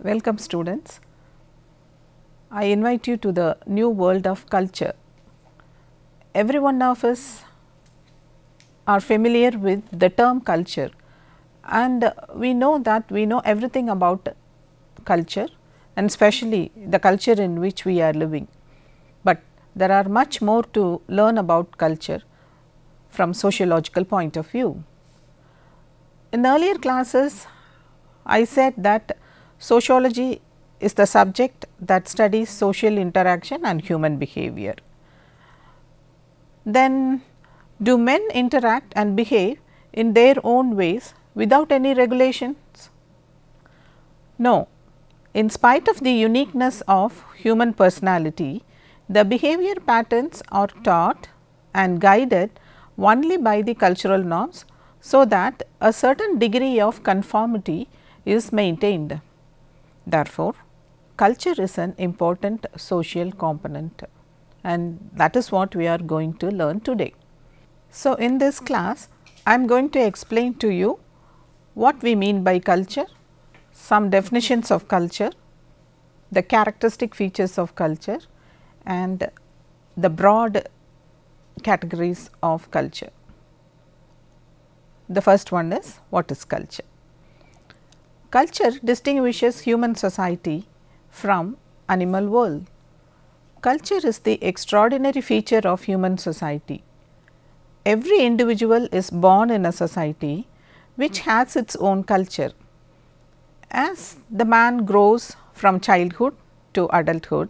Welcome students. I invite you to the new world of culture. Every one of us are familiar with the term culture, and we know that we know everything about culture, and especially the culture in which we are living. But there are much more to learn about culture from sociological point of view. In the earlier classes, I said that sociology is the subject that studies social interaction and human behavior. Then, do men interact and behave in their own ways without any regulations? No. In spite of the uniqueness of human personality, the behavior patterns are taught and guided only by the cultural norms, so that a certain degree of conformity is maintained. Therefore, culture is an important social component, and that is what we are going to learn today. So, in this class, I am going to explain to you what we mean by culture, some definitions of culture, the characteristic features of culture, and the broad categories of culture. The first one is, what is culture? Culture distinguishes human society from animal world. Culture is the extraordinary feature of human society. Every individual is born in a society which has its own culture. As the man grows from childhood to adulthood,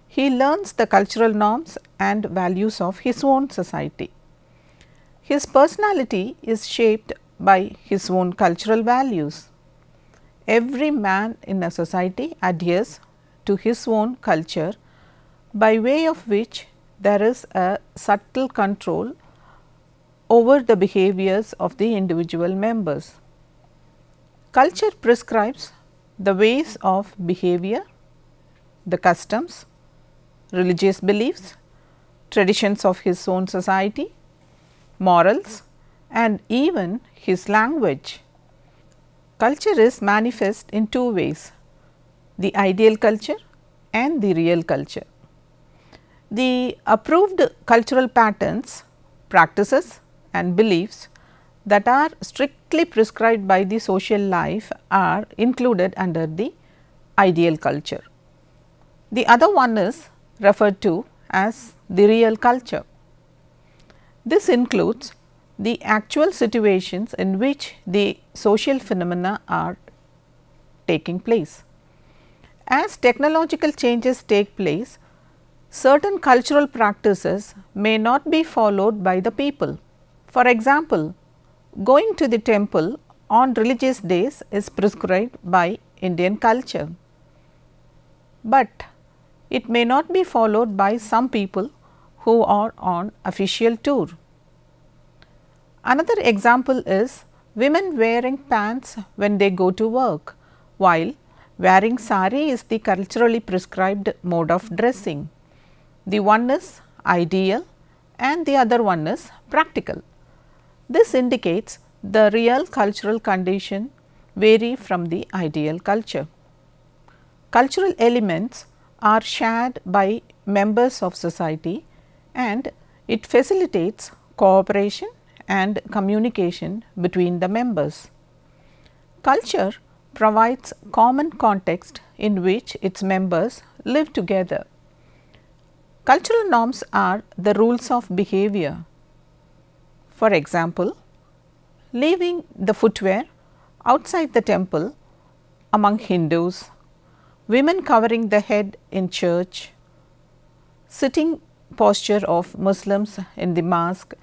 he learns the cultural norms and values of his own society. His personality is shaped by his own cultural values. Every man in a society adheres to his own culture, by way of which there is a subtle control over the behaviors of the individual members. Culture prescribes the ways of behavior, the customs, religious beliefs, traditions of his own society, morals, and even his language. Culture is manifest in two ways, the ideal culture and the real culture. The approved cultural patterns, practices and beliefs that are strictly prescribed by the social life are included under the ideal culture. The other one is referred to as the real culture. This includes the actual situations in which the social phenomena are taking place. As technological changes take place, certain cultural practices may not be followed by the people. For example, going to the temple on religious days is prescribed by Indian culture, but it may not be followed by some people who are on official tour. Another example is women wearing pants when they go to work, while wearing sari is the culturally prescribed mode of dressing. The one is ideal and the other one is practical. This indicates the real cultural condition vary from the ideal culture. Cultural elements are shared by members of society, and it facilitates cooperation and communication between the members. Culture provides common context in which its members live together. Cultural norms are the rules of behavior. For example, leaving the footwear outside the temple among Hindus, women covering the head in church, sitting posture of Muslims in the mosque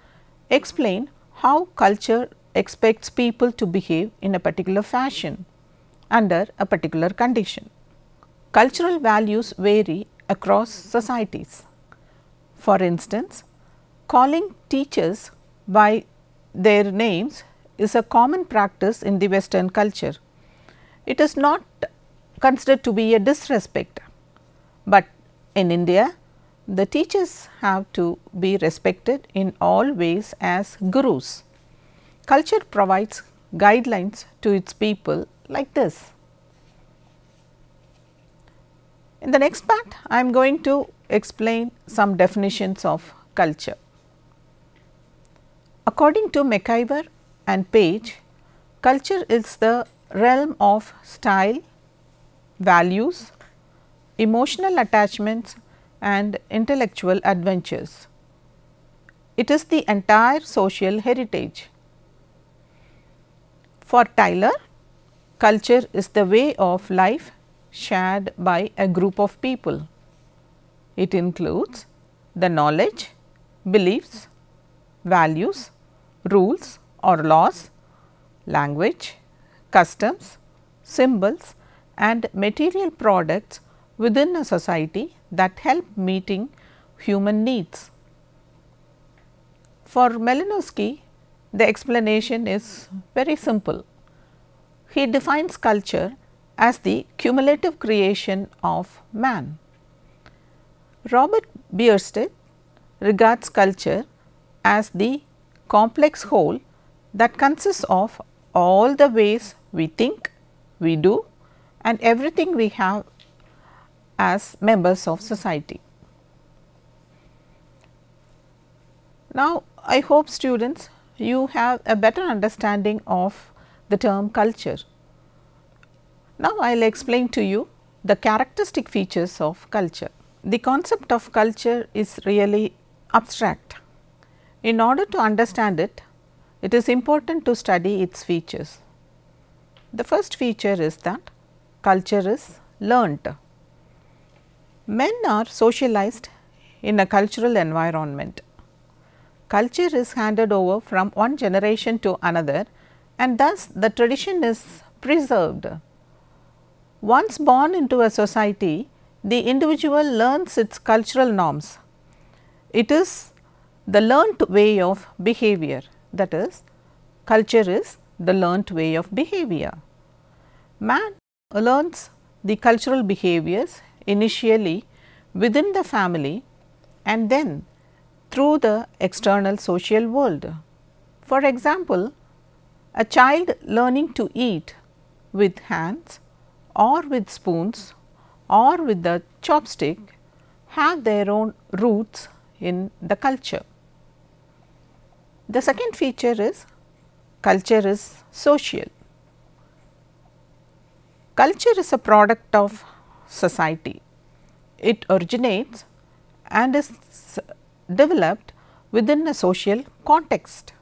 explain how culture expects people to behave in a particular fashion under a particular condition. Cultural values vary across societies. For instance, calling teachers by their names is a common practice in the Western culture. It is not considered to be a disrespect, but in India, the teachers have to be respected in all ways as gurus. Culture provides guidelines to its people like this. In the next part, I am going to explain some definitions of culture. According to McIver and Page, culture is the realm of style, values, emotional attachments and intellectual adventures. It is the entire social heritage. For Tyler, culture is the way of life shared by a group of people. It includes the knowledge, beliefs, values, rules or laws, language, customs, symbols and material products within a society that help meeting human needs. For Malinowski, the explanation is very simple. He defines culture as the cumulative creation of man. Robert Bierstedt regards culture as the complex whole that consists of all the ways we think, we do and everything we have as members of society. Now, I hope students you have a better understanding of the term culture. Now, I will explain to you the characteristic features of culture. The concept of culture is really abstract. In order to understand it, it is important to study its features. The first feature is that culture is learnt. Men are socialized in a cultural environment. Culture is handed over from one generation to another and thus the tradition is preserved. Once born into a society, the individual learns its cultural norms. It is the learnt way of behavior, that is, culture is the learnt way of behavior. Man learns the cultural behaviors initially within the family and then through the external social world. For example, a child learning to eat with hands or with spoons or with the chopstick have their own roots in the culture. The second feature is culture is social. Culture is a product of society. It originates and is developed within a social context.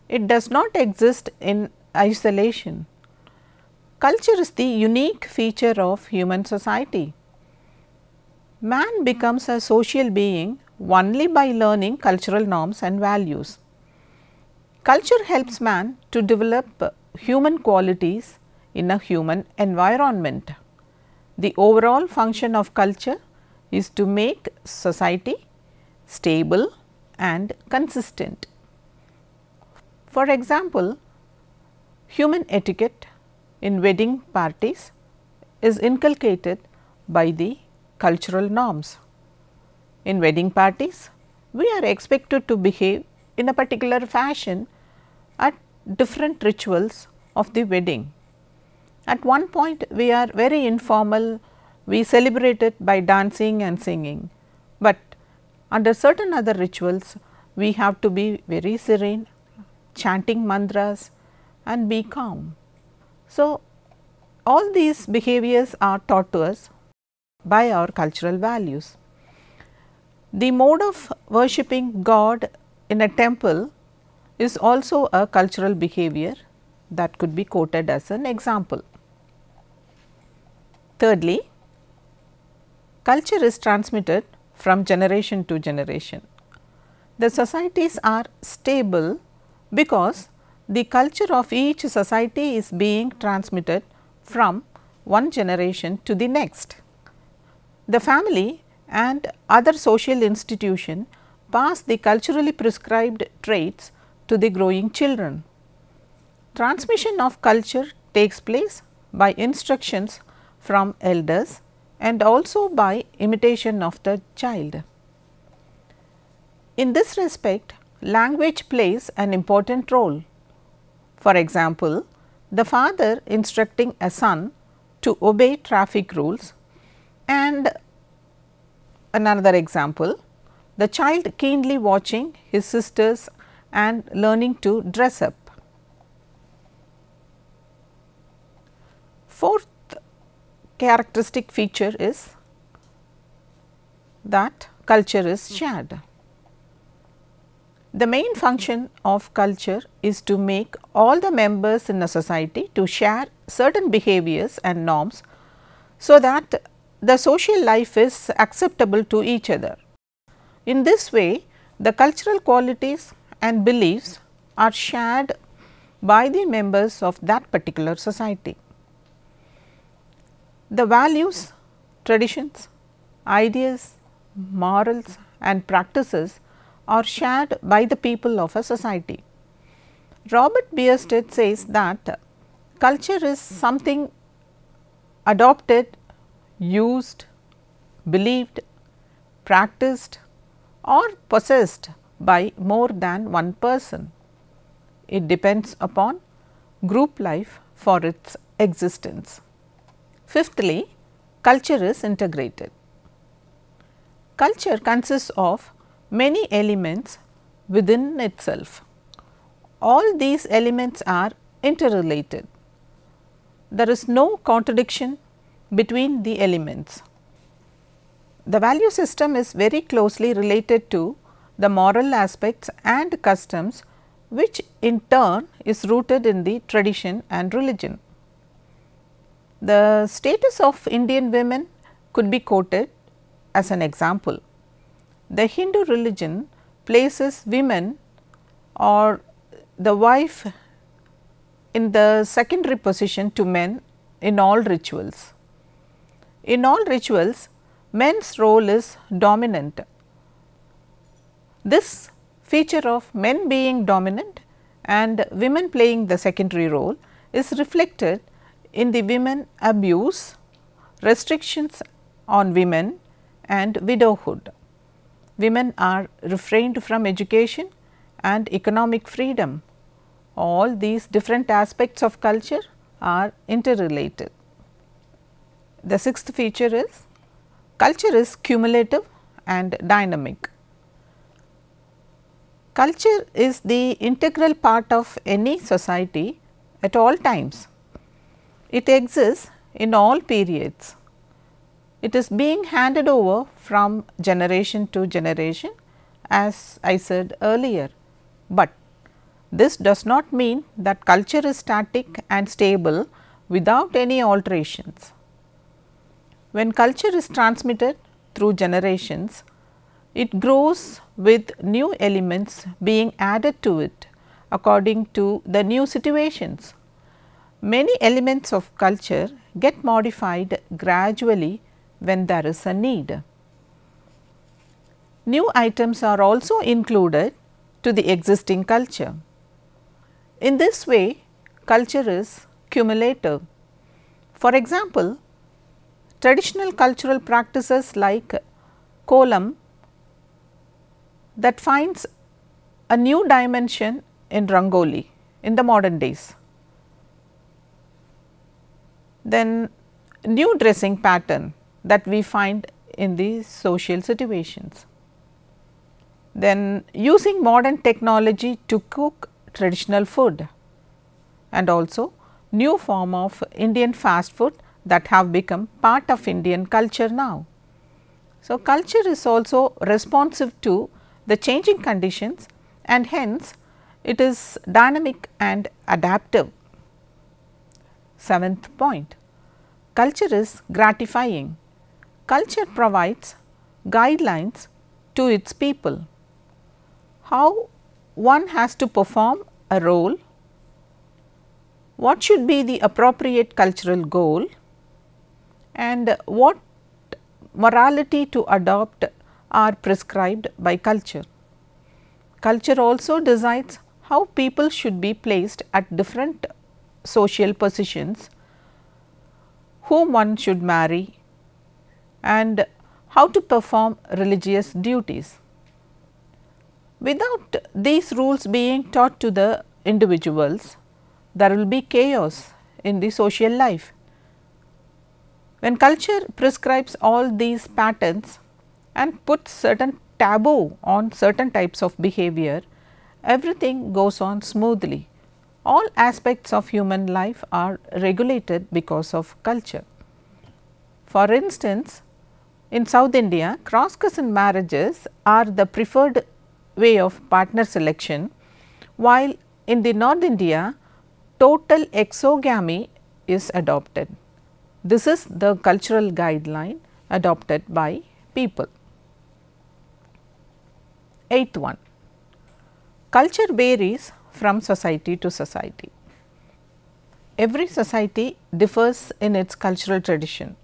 It does not exist in isolation. Culture is the unique feature of human society. Man becomes a social being only by learning cultural norms and values. Culture helps man to develop human qualities in a human environment. The overall function of culture is to make society stable and consistent. For example, human etiquette in wedding parties is inculcated by the cultural norms. In wedding parties, we are expected to behave in a particular fashion at different rituals of the wedding. At one point, we are very informal, we celebrate it by dancing and singing, but under certain other rituals, we have to be very serene, chanting mantras and be calm. So, all these behaviors are taught to us by our cultural values. The mode of worshipping God in a temple is also a cultural behavior that could be quoted as an example. Thirdly, culture is transmitted from generation to generation. The societies are stable because the culture of each society is being transmitted from one generation to the next. The family and other social institutions pass the culturally prescribed traits to the growing children. Transmission of culture takes place by instructions from elders and also by imitation of the child. In this respect, language plays an important role. For example, the father instructing a son to obey traffic rules, and another example, the child keenly watching his sisters and learning to dress up. Fourth characteristic feature is that culture is shared. The main function of culture is to make all the members in a society to share certain behaviors and norms, so that the social life is acceptable to each other. In this way, the cultural qualities and beliefs are shared by the members of that particular society. The values, traditions, ideas, morals and practices are shared by the people of a society. Robert Bierstedt says that culture is something adopted, used, believed, practiced or possessed by more than one person. It depends upon group life for its existence. Fifthly, culture is integrated. Culture consists of many elements within itself. All these elements are interrelated. There is no contradiction between the elements. The value system is very closely related to the moral aspects and customs, which in turn is rooted in the tradition and religion. The status of Indian women could be quoted as an example. The Hindu religion places women or the wife in the secondary position to men in all rituals. In all rituals, men's role is dominant. This feature of men being dominant and women playing the secondary role is reflected in the women abuse, restrictions on women and widowhood. Women are refrained from education and economic freedom. All these different aspects of culture are interrelated. The sixth feature is culture is cumulative and dynamic. Culture is the integral part of any society at all times. It exists in all periods. It is being handed over from generation to generation, as I said earlier, but this does not mean that culture is static and stable without any alterations. When culture is transmitted through generations, it grows with new elements being added to it according to the new situations. Many elements of culture get modified gradually when there is a need. New items are also included to the existing culture. In this way, culture is cumulative. For example, traditional cultural practices like kolam that finds a new dimension in rangoli in the modern days. Then new dressing pattern that we find in these social situations. Then using modern technology to cook traditional food, and also new form of Indian fast food that have become part of Indian culture now. So, culture is also responsive to the changing conditions and hence it is dynamic and adaptive. Seventh point, culture is gratifying. Culture provides guidelines to its people, how one has to perform a role, what should be the appropriate cultural goal, and what morality to adopt are prescribed by culture. Culture also decides how people should be placed at different social positions, whom one should marry, and how to perform religious duties. Without these rules being taught to the individuals, there will be chaos in the social life. When culture prescribes all these patterns and puts certain taboo on certain types of behavior, everything goes on smoothly. All aspects of human life are regulated because of culture. For instance, in South India, cross cousin marriages are the preferred way of partner selection, while in the North India, total exogamy is adopted. This is the cultural guideline adopted by people. Eighth one, culture varies from society to society. Every society differs in its cultural tradition.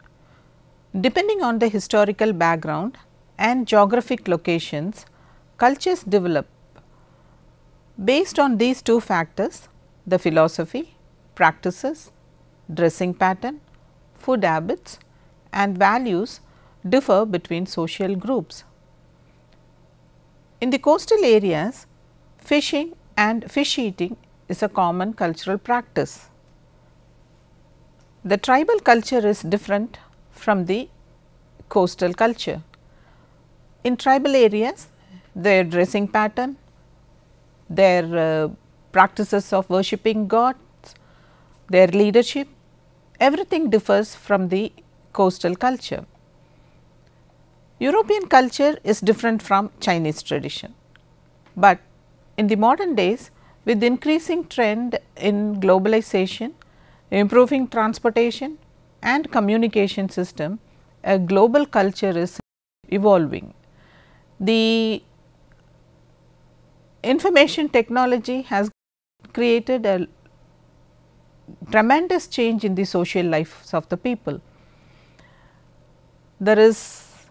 Depending on the historical background and geographic locations, cultures develop. Based on these two factors, the philosophy, practices, dressing pattern, food habits and values differ between social groups. In the coastal areas, fishing and fish eating is a common cultural practice. The tribal culture is different from the coastal culture. In tribal areas, their dressing pattern, their practices of worshipping gods, their leadership, everything differs from the coastal culture. European culture is different from Chinese tradition, but in the modern days, with increasing trend in globalization, improving transportation and communication system, a global culture is evolving. The information technology has created a tremendous change in the social lives of the people. There is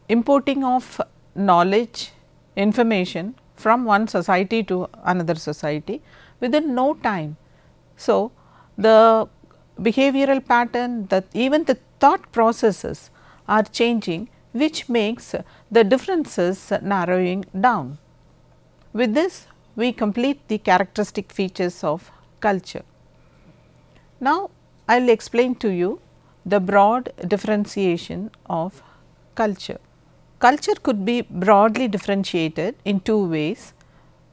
importing of knowledge, information from one society to another society within no time. So, the behavioral pattern, that even the thought processes are changing, which makes the differences narrowing down. With this, we complete the characteristic features of culture. Now, I will explain to you the broad differentiation of culture. Culture could be broadly differentiated in two ways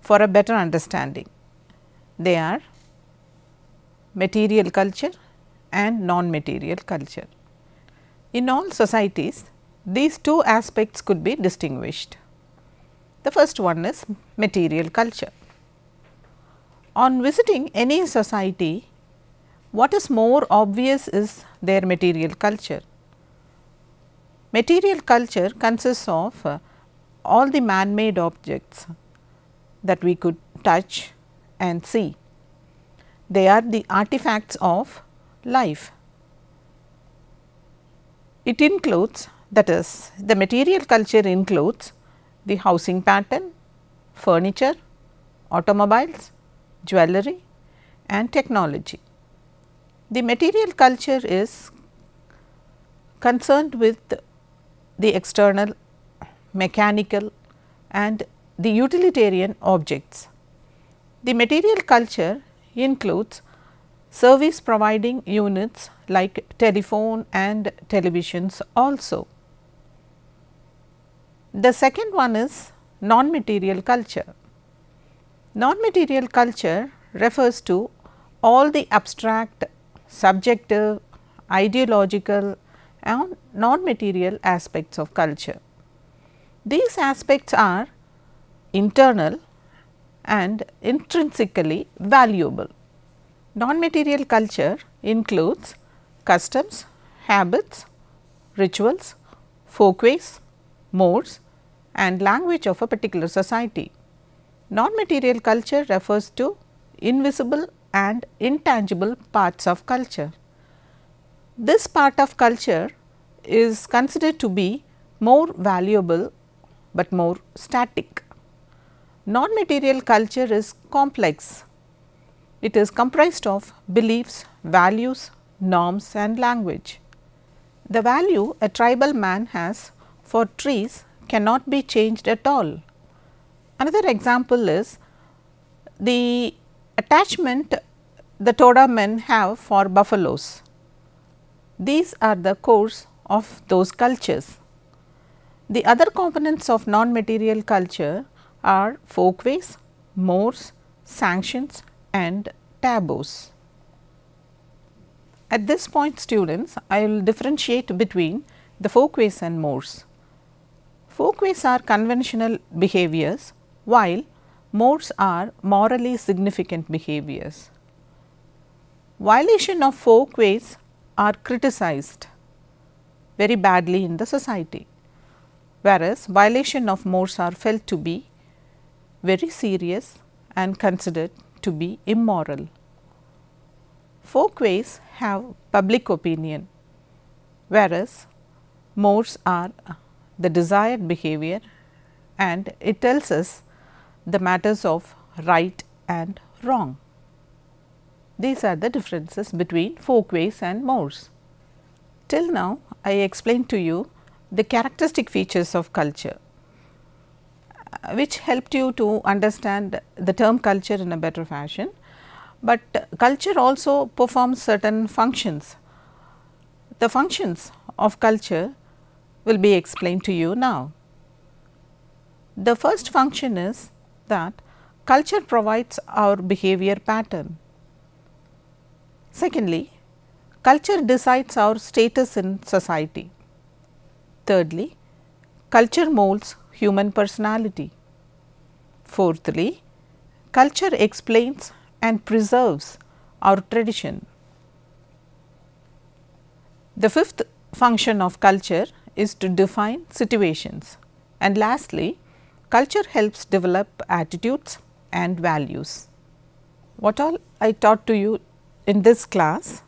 for a better understanding. They are material culture and non-material culture. In all societies, these two aspects could be distinguished. The first one is material culture. On visiting any society, what is more obvious is their material culture. Material culture consists of all the man-made objects that we could touch and see. They are the artifacts of life. It includes, that is, the material culture includes the housing pattern, furniture, automobiles, jewelry and technology. The material culture is concerned with the external, mechanical and the utilitarian objects. The material culture includes service providing units like telephone and televisions also. The second one is non-material culture. Non-material culture refers to all the abstract, subjective, ideological and non-material aspects of culture. These aspects are internal and intrinsically valuable. Non-material culture includes customs, habits, rituals, folkways, modes and language of a particular society. Non-material culture refers to invisible and intangible parts of culture. This part of culture is considered to be more valuable, but more static. Non-material culture is complex. It is comprised of beliefs, values, norms and language. The value a tribal man has for trees cannot be changed at all. Another example is the attachment the Toda men have for buffaloes. These are the cores of those cultures. The other components of non-material culture are folkways, mores, sanctions and taboos. At this point, students, I will differentiate between the folkways and mores. Folkways are conventional behaviors, while mores are morally significant behaviors. Violation of folkways are criticized very badly in the society, whereas violation of mores are felt to be very serious and considered to be immoral. Folkways have public opinion, whereas mores are the desired behavior and it tells us the matters of right and wrong. These are the differences between folkways and mores. Till now, I explained to you the characteristic features of culture, which helped you to understand the term culture in a better fashion. But culture also performs certain functions. The functions of culture will be explained to you now. The first function is that culture provides our behavior pattern. Secondly, culture decides our status in society. Thirdly, culture molds human personality. Fourthly, culture explains and preserves our tradition. The fifth function of culture is to define situations. And lastly, culture helps develop attitudes and values. What all I taught to you in this class,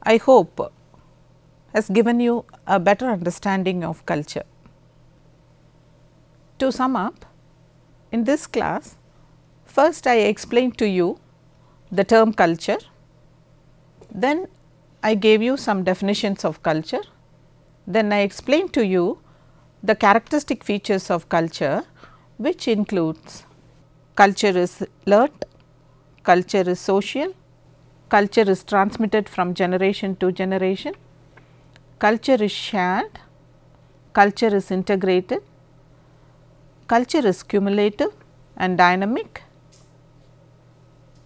I hope has given you a better understanding of culture. To sum up, in this class, first I explained to you the term culture, then I gave you some definitions of culture, then I explained to you the characteristic features of culture, which includes culture is learnt, culture is social, culture is transmitted from generation to generation, culture is shared, culture is integrated, culture is cumulative and dynamic,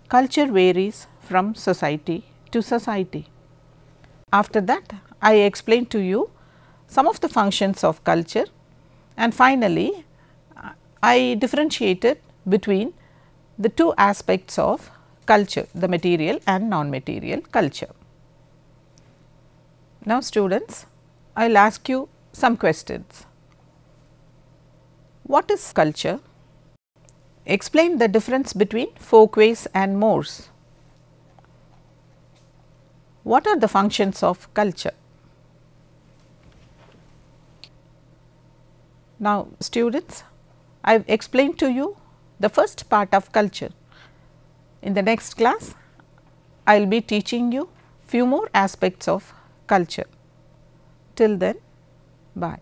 culture varies from society to society. After that, I explained to you some of the functions of culture, and finally, I differentiated between the two aspects of culture, the material and non-material culture. Now, students, I will ask you some questions. What is culture? Explain the difference between folkways and mores. What are the functions of culture? Now, students, I have explained to you the first part of culture. In the next class, I will be teaching you few more aspects of culture. Till then, bye.